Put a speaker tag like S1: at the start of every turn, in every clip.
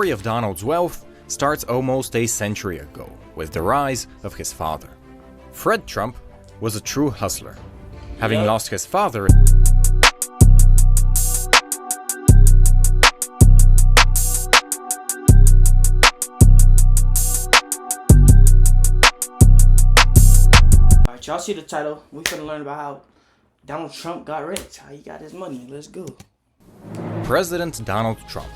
S1: The story of Donald's wealth starts almost a century ago with the rise of his father. Fred Trump was a true hustler. Having lost his father,
S2: Alright, y'all see the title. We're gonna learn about how Donald Trump got rich, how he got his money. Let's go.
S1: President Donald Trump,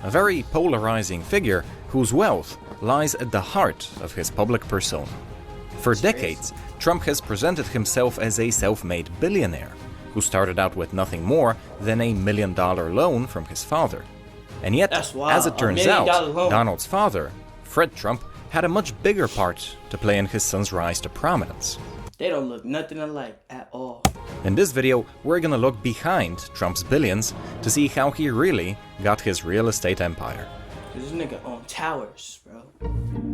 S1: a very polarizing figure whose wealth lies at the heart of his public persona. For decades, Trump has presented himself as a self-made billionaire who started out with nothing more than a $1 million loan from his father. And yet, as it turns out, Donald's father, Fred Trump, had a much bigger part to play in his son's rise to prominence.
S2: They don't look nothing alike at all.
S1: In this video, we're gonna look behind Trump's billions to see how he really got his real estate empire.
S2: This nigga own towers, bro.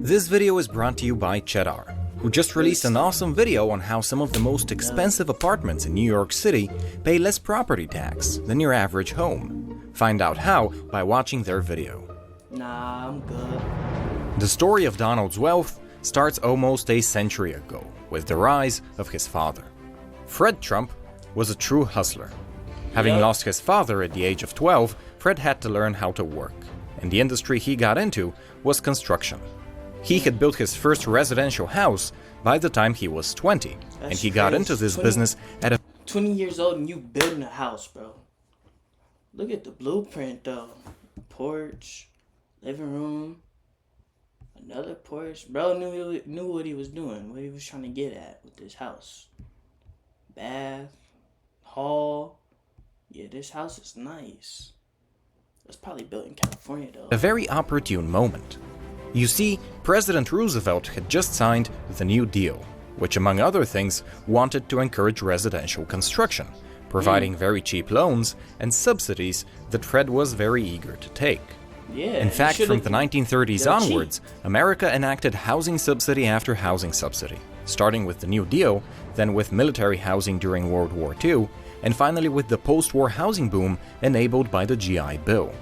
S1: This video is brought to you by Cheddar, who just released an awesome video on how some of the most expensive apartments in New York City pay less property tax than your average home. Find out how by watching their video.
S2: Nah, I'm good.
S1: The story of Donald's wealth starts almost a century ago with the rise of his father. Fred Trump was a true hustler. Having lost his father at the age of 12, Fred had to learn how to work, and the industry he got into was construction. He had built his first residential house by the time he was 20, and he got into this business at
S2: 20 years old and you building a house, bro. Look at the blueprint, though. Porch, living room, another porch. Bro knew what he was doing, what he was trying to get at with this house. Bath, hall. Yeah, this house is nice. It's probably built in California, though.
S1: a very opportune moment. You see, President Roosevelt had just signed the New Deal, which among other things wanted to encourage residential construction, providing very cheap loans and subsidies that Fred was very eager to take.
S2: Yeah,
S1: in fact, from the 1930s onwards, America enacted housing subsidy after housing subsidy, starting with the New Deal, then with military housing during World War II, and finally with the post-war housing boom enabled by the GI Bill.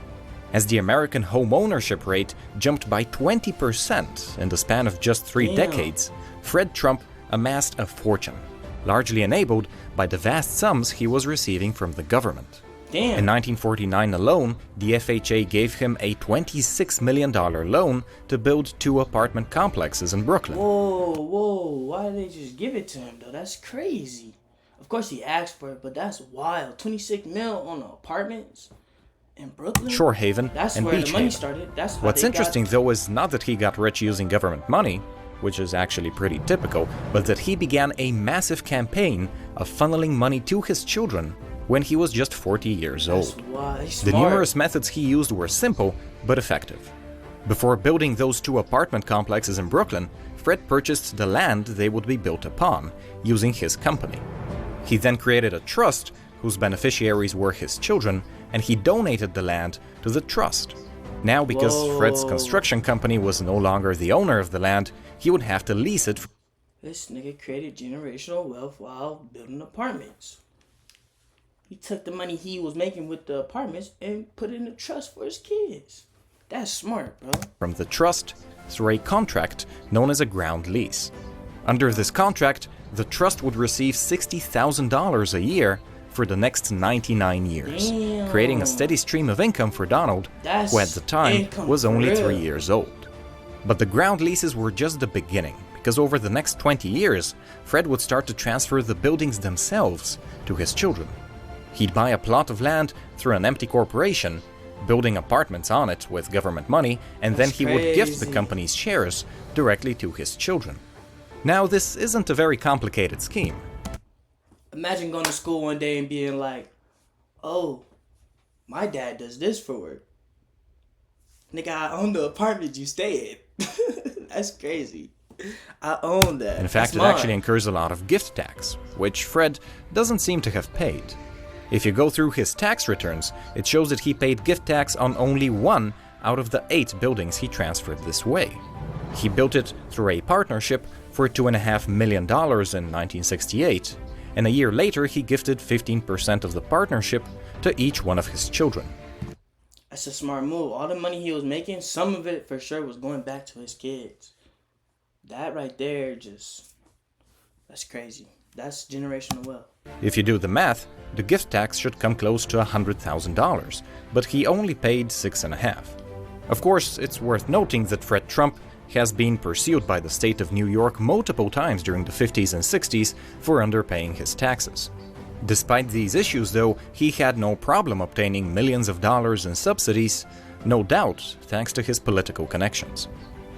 S1: As the American home ownership rate jumped by 20% in the span of just 3 decades, Fred Trump amassed a fortune, largely enabled by the vast sums he was receiving from the government. In 1949 alone, the FHA gave him a $26 million loan to build 2 apartment complexes in Brooklyn.
S2: Whoa, why did they just give it to him, though? That's crazy. Of course he asked for it, but that's wild. 26 mil on apartments in Brooklyn?
S1: Shorehaven and
S2: where
S1: Beach
S2: the money
S1: Haven.
S2: started. That's how
S1: What's interesting, though, is not that he got rich using government money, which is actually pretty typical, but that he began a massive campaign of funneling money to his children when he was just 40 years old. The numerous methods he used were simple, but effective. Before building those 2 apartment complexes in Brooklyn, Fred purchased the land they would be built upon, using his company. He then created a trust whose beneficiaries were his children, and he donated the land to the trust. Now, because Fred's construction company was no longer the owner of the land, he would have to lease it.
S2: This nigga created generational wealth while building apartments. He took the money he was making with the apartments and put it in a trust for his kids. That's smart, bro.
S1: From the trust through a contract known as a ground lease. Under this contract, the trust would receive $60,000 a year for the next 99 years, creating a steady stream of income for Donald, who at the time was only 3 years old. But the ground leases were just the beginning, because over the next 20 years, Fred would start to transfer the buildings themselves to his children. He'd buy a plot of land through an empty corporation, building apartments on it with government money, and then he would gift the company's shares directly to his children. Now, this isn't a very complicated scheme.
S2: Imagine going to school one day and being like, oh, my dad does this for work. Nigga, I own the apartment you stay in. That's crazy. I own that.
S1: In fact, it actually incurs a lot of gift tax, which Fred doesn't seem to have paid. If you go through his tax returns, it shows that he paid gift tax on only 1 out of the 8 buildings he transferred this way. He built it through a partnership for $2.5 million in 1968, and a year later he gifted 15% of the partnership to each one of his children.
S2: That's a smart move. All the money he was making, some of it for sure was going back to his kids. That right there, that's crazy. That's generational wealth.
S1: If you do the math, the gift tax should come close to $100,000, but he only paid $6.5. Of course, it's worth noting that Fred Trump has been pursued by the state of New York multiple times during the 50s and 60s for underpaying his taxes. Despite these issues, though, he had no problem obtaining millions of dollars in subsidies, no doubt thanks to his political connections.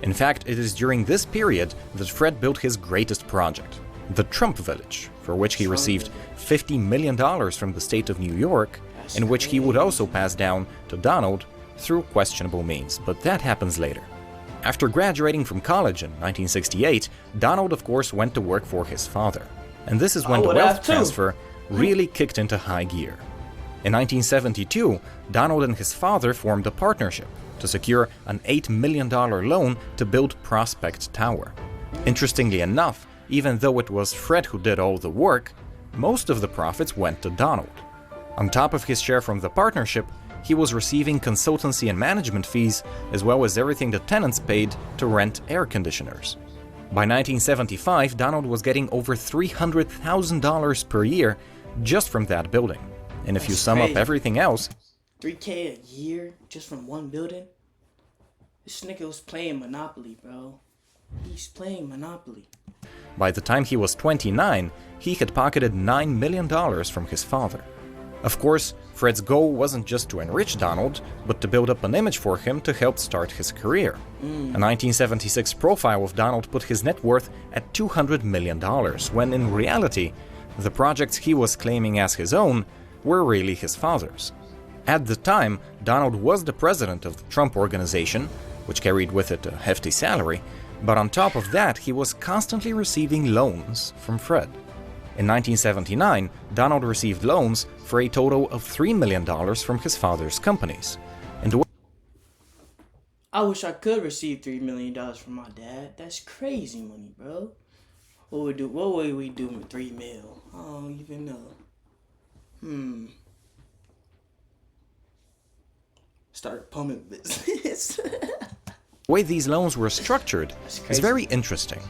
S1: In fact, it is during this period that Fred built his greatest project, the Trump Village, for which he received $50 million from the state of New York, in which he would also pass down to Donald through questionable means, but that happens later. After graduating from college in 1968, Donald of course went to work for his father. And this is when the wealth transfer really kicked into high gear. In 1972, Donald and his father formed a partnership to secure an $8 million loan to build Prospect Tower. Interestingly enough, even though it was Fred who did all the work, most of the profits went to Donald. On top of his share from the partnership, he was receiving consultancy and management fees, as well as everything the tenants paid to rent air conditioners. By 1975, Donald was getting over $300,000 per year just from that building. And if you sum up everything else,
S2: $3K a year just from one building? This nigga was playing Monopoly, bro. He's playing Monopoly.
S1: By the time he was 29, he had pocketed $9 million from his father. Of course, Fred's goal wasn't just to enrich Donald, but to build up an image for him to help start his career. A 1976 profile of Donald put his net worth at $200 million, when in reality, the projects he was claiming as his own were really his father's. At the time, Donald was the president of the Trump Organization, which carried with it a hefty salary, but on top of that, he was constantly receiving loans from Fred. In 1979, Donald received loans for a total of $3 million from his father's companies. And
S2: I wish I could receive $3 million from my dad. That's crazy money, bro. What would we do with $3 million? I don't even know. Start a plumbing business.
S1: the way these loans were structured is very interesting.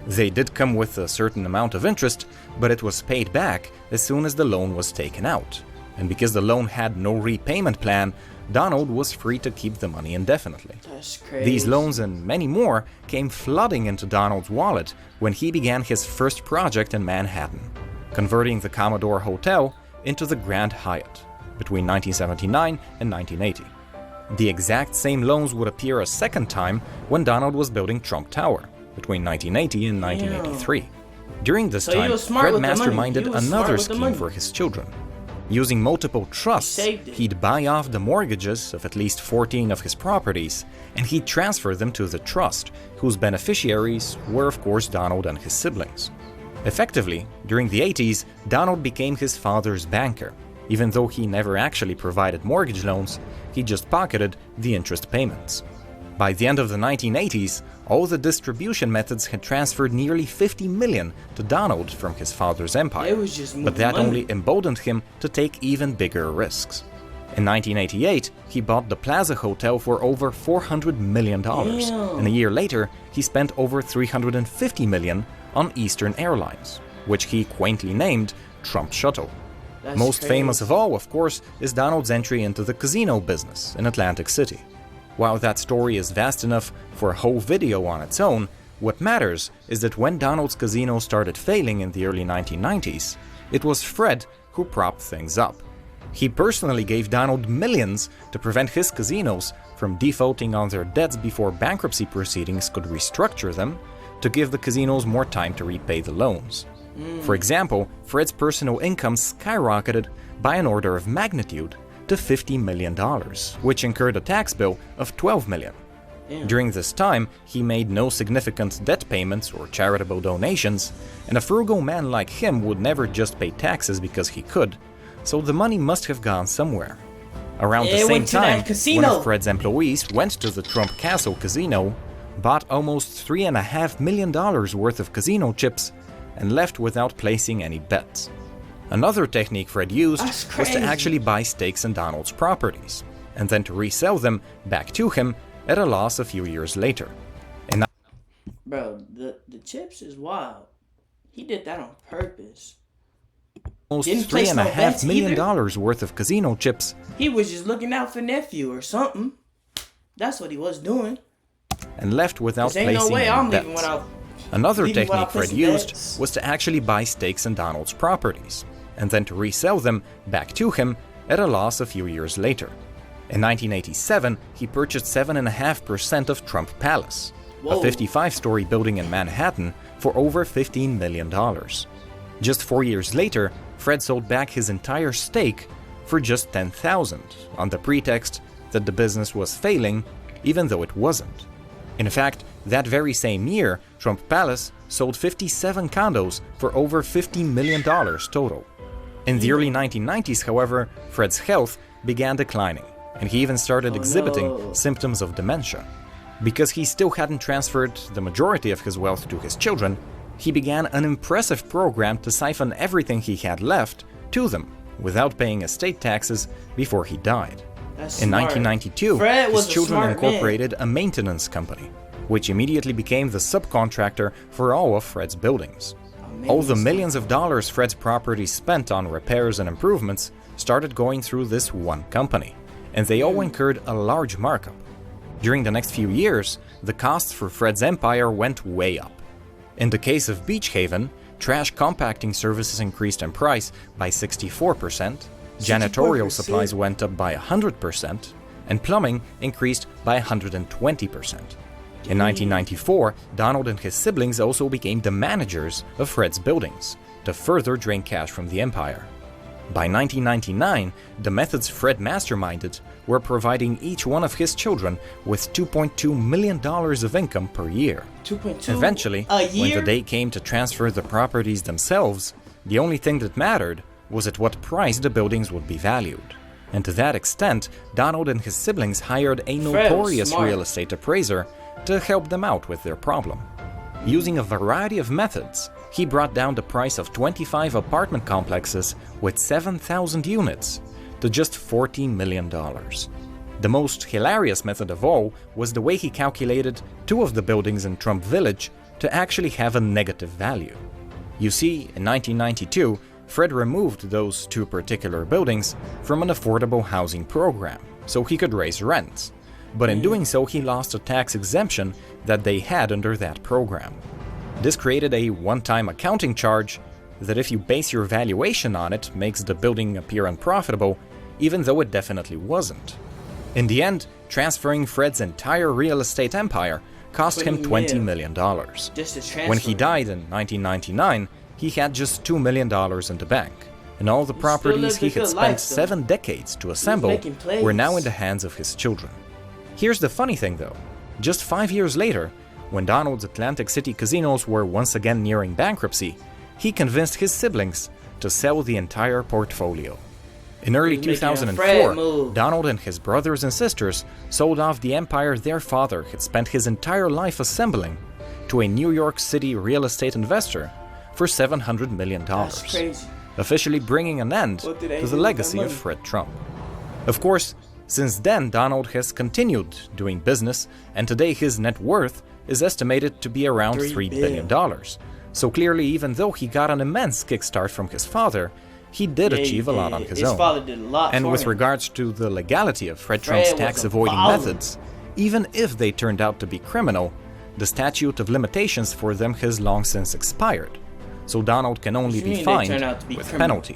S1: They did come with a certain amount of interest, but it was paid back as soon as the loan was taken out. And because the loan had no repayment plan, Donald was free to keep the money indefinitely.
S2: That's crazy.
S1: These loans and many more came flooding into Donald's wallet when he began his first project in Manhattan, converting the Commodore Hotel into the Grand Hyatt between 1979 and 1980. The exact same loans would appear a second time when Donald was building Trump Tower between 1980 and 1983. During this time, Fred masterminded another scheme for his children. Using multiple trusts, he'd buy off the mortgages of at least 14 of his properties, and he'd transfer them to the trust, whose beneficiaries were of course Donald and his siblings. Effectively, during the 80s, Donald became his father's banker. Even though he never actually provided mortgage loans, he just pocketed the interest payments. By the end of the 1980s, all the distribution methods had transferred nearly $50 million to Donald from his father's empire, but that only emboldened him to take even bigger risks. In 1988, he bought the Plaza Hotel for over $400 million, and a year later, he spent over $350 million on Eastern Airlines, which he quaintly named Trump Shuttle. Most famous of all, of course, is Donald's entry into the casino business in Atlantic City. While that story is vast enough for a whole video on its own, what matters is that when Donald's casino started failing in the early 1990s, it was Fred who propped things up. He personally gave Donald millions to prevent his casinos from defaulting on their debts before bankruptcy proceedings could restructure them, to give the casinos more time to repay the loans. For example, Fred's personal income skyrocketed by an order of magnitude to $50 million, which incurred a tax bill of $12 million. During this time, he made no significant debt payments or charitable donations, and a frugal man like him would never just pay taxes because he could, so the money must have gone somewhere. Around the same time, one of Fred's employees went to the Trump Castle Casino, bought almost $3.5 million worth of casino chips, and left without placing any bets. Another technique Fred used was to actually buy stakes in Donald's properties. and then to resell them back to him at a loss a few years later. And
S2: Bro, the chips is wild. He did that on purpose.
S1: almost
S2: Didn't place no
S1: $3.5
S2: bets
S1: million
S2: either.
S1: worth of casino chips,
S2: He was just looking out for nephew or something. That's what he was doing.
S1: and left without
S2: 'Cause ain't no
S1: placing
S2: way
S1: any
S2: I'm
S1: bets.
S2: leaving without.
S1: Another
S2: leaving without
S1: technique Fred
S2: placing
S1: used
S2: bets.
S1: was to actually buy stakes in Donald's properties, and then to resell them back to him at a loss a few years later. In 1987, he purchased 7.5% of Trump Palace, a
S2: Whoa.
S1: 55-story building in Manhattan, for over $15 million. Just 4 years later, Fred sold back his entire stake for just $10,000 on the pretext that the business was failing, even though it wasn't. In fact, that very same year, Trump Palace sold 57 condos for over $50 million total. In the early 1990s, however, Fred's health began declining, and he even started exhibiting symptoms of dementia. Because he still hadn't transferred the majority of his wealth to his children, he began an impressive program to siphon everything he had left to them without paying estate taxes before he died.
S2: That's
S1: In
S2: smart.
S1: 1992,
S2: Fred was
S1: his
S2: a
S1: children
S2: smart
S1: incorporated a maintenance company, which immediately became the subcontractor for all of Fred's buildings. All the millions of dollars Fred's properties spent on repairs and improvements started going through this one company, and they all incurred a large markup. During the next few years, the costs for Fred's empire went way up. In the case of Beach Haven, trash compacting services increased in price by 64%, janitorial
S2: 64%?
S1: supplies went up by 100%, and plumbing increased by 120%. In 1994, Donald and his siblings also became the managers of Fred's buildings to further drain cash from the empire. By 1999, the methods Fred masterminded were providing each one of his children with $2.2 million of income per year.
S2: 2.2
S1: Eventually,
S2: a
S1: when
S2: year.
S1: the day came to transfer the properties themselves, the only thing that mattered was at what price the buildings would be valued. And to that extent, Donald and his siblings hired a
S2: Fred was
S1: notorious
S2: smart.
S1: real estate appraiser to help them out with their problem. Using a variety of methods, he brought down the price of 25 apartment complexes with 7,000 units to just $14 million. The most hilarious method of all was the way he calculated two of the buildings in Trump Village to actually have a negative value. You see, in 1992, Fred removed those two particular buildings from an affordable housing program so he could raise rents. But in doing so, he lost a tax exemption that they had under that program. This created a one-time accounting charge that, if you base your valuation on it, makes the building appear unprofitable, even though it definitely wasn't. In the end, transferring Fred's entire real estate empire cost him $20 million.
S2: Just to transfer.
S1: When he died in 1999, he had just $2 million in the bank, and all the properties
S2: lived a
S1: he had
S2: good
S1: spent
S2: life, though.
S1: 7 decades to assemble
S2: making plays.
S1: were now in the hands of his children. Here's the funny thing though, just 5 years later, when Donald's Atlantic City casinos were once again nearing bankruptcy, he convinced his siblings to sell the entire portfolio. In early
S2: He was making a
S1: 2004,
S2: Fred move.
S1: Donald and his brothers and sisters sold off the empire their father had spent his entire life assembling to a New York City real estate investor for $700 million,
S2: That's crazy.
S1: officially bringing an end
S2: What did they
S1: to
S2: do
S1: the
S2: with
S1: legacy
S2: that
S1: of
S2: money?
S1: Fred Trump. Of course, since then, Donald has continued doing business, and today his net worth is estimated to be around $3 billion. So clearly, even though he got an immense kickstart from his father, he did
S2: Yeah,
S1: achieve a lot on his own.
S2: father did a lot
S1: And
S2: for
S1: with
S2: him.
S1: regards to the legality of Fred
S2: Fred
S1: Trump's
S2: was
S1: tax-avoiding
S2: a baller.
S1: methods, even if they turned out to be criminal, the statute of limitations for them has long since expired. So Donald can only
S2: you
S1: be
S2: mean they
S1: fined
S2: turned out to be
S1: with
S2: criminal?
S1: penalty.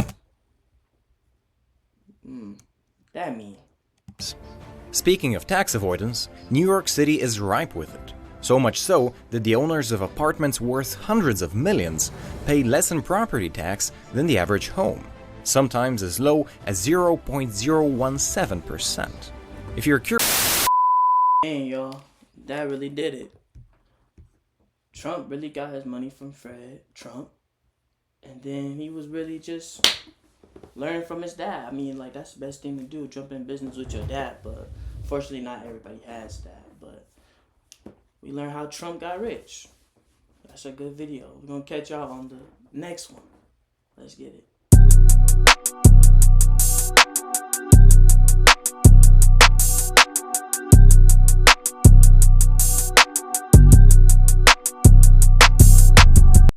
S2: That mean.
S1: Speaking of tax avoidance, New York City is ripe with it. So much so that the owners of apartments worth hundreds of millions pay less in property tax than the average home, sometimes as low as 0.017%. If you're curious,
S2: Man, y'all, that really did it. Trump really got his money from Fred Trump, and then he was really just learning from his dad. I mean, like, that's the best thing to do, jump in business with your dad, but fortunately not everybody has that. But we learned how Trump got rich. That's a good video. We're gonna catch y'all on the next one. Let's get it.